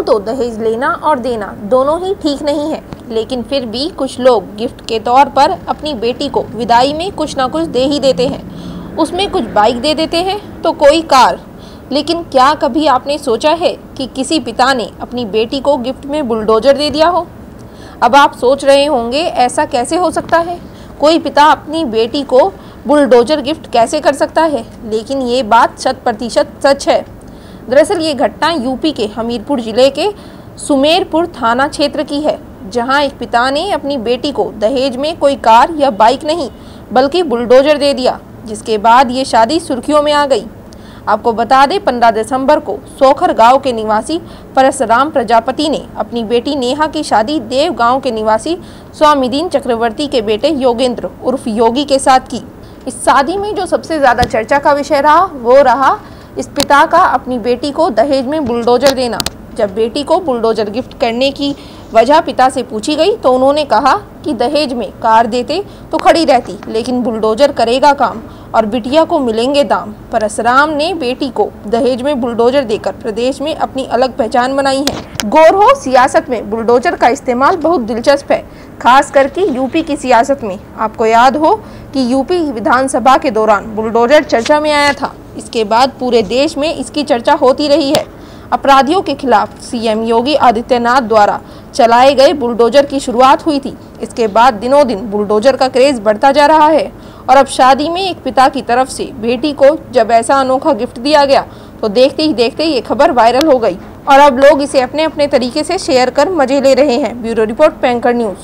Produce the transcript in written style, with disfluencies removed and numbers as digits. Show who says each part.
Speaker 1: तो दहेज लेना और देना दोनों ही ठीक नहीं है, लेकिन फिर भी कुछ लोग गिफ्ट के तौर पर अपनी बेटी को विदाई में कुछ ना कुछ दे ही देते हैं। उसमें कुछ बाइक दे देते हैं तो कोई कार। लेकिन क्या कभी आपने सोचा है कि किसी पिता ने अपनी बेटी को गिफ्ट में बुलडोजर दे दिया हो? अब आप सोच रहे होंगे ऐसा कैसे हो सकता है, कोई पिता अपनी बेटी को बुलडोजर गिफ्ट कैसे कर सकता है? लेकिन ये बात 100% सच है। दरअसल ये घटना यूपी के हमीरपुर जिले के सुमेरपुर थाना क्षेत्र की है, जहां एक पिता ने अपनी बेटी को दहेज में कोई कार या बाइक नहीं बल्कि बुलडोजर दे दिया, जिसके बाद ये शादी सुर्खियों में आ गई। आपको बता दें, 15 दिसंबर को सोखर गांव के निवासी परसराम प्रजापति ने अपनी बेटी नेहा की शादी देव गांव के निवासी स्वामीदीन चक्रवर्ती के बेटे योगेंद्र उर्फ योगी के साथ की। इस शादी में जो सबसे ज़्यादा चर्चा का विषय रहा वो रहा इस पिता का अपनी बेटी को दहेज में बुलडोजर देना। जब बेटी को बुलडोजर गिफ्ट करने की वजह पिता से पूछी गई तो उन्होंने कहा कि दहेज में कार देते तो खड़ी रहती, लेकिन बुलडोजर करेगा काम और बिटिया को मिलेंगे दाम। परसराम ने बेटी को दहेज में बुलडोजर देकर प्रदेश में अपनी अलग पहचान बनाई है। गौर हो, सियासत में बुलडोजर का इस्तेमाल बहुत दिलचस्प है, खास करके यूपी की सियासत में। आपको याद हो कि यूपी विधानसभा के दौरान बुलडोजर चर्चा में आया था। इसके बाद पूरे देश में इसकी चर्चा होती रही है। अपराधियों के खिलाफ सीएम योगी आदित्यनाथ द्वारा चलाए गए बुलडोजर की शुरुआत हुई थी। इसके बाद दिनों दिन बुलडोजर का क्रेज बढ़ता जा रहा है और अब शादी में एक पिता की तरफ से बेटी को जब ऐसा अनोखा गिफ्ट दिया गया तो देखते ही देखते ये खबर वायरल हो गई और अब लोग इसे अपने अपने तरीके से शेयर कर मजे ले रहे हैं। ब्यूरो रिपोर्ट, पैंकर न्यूज़।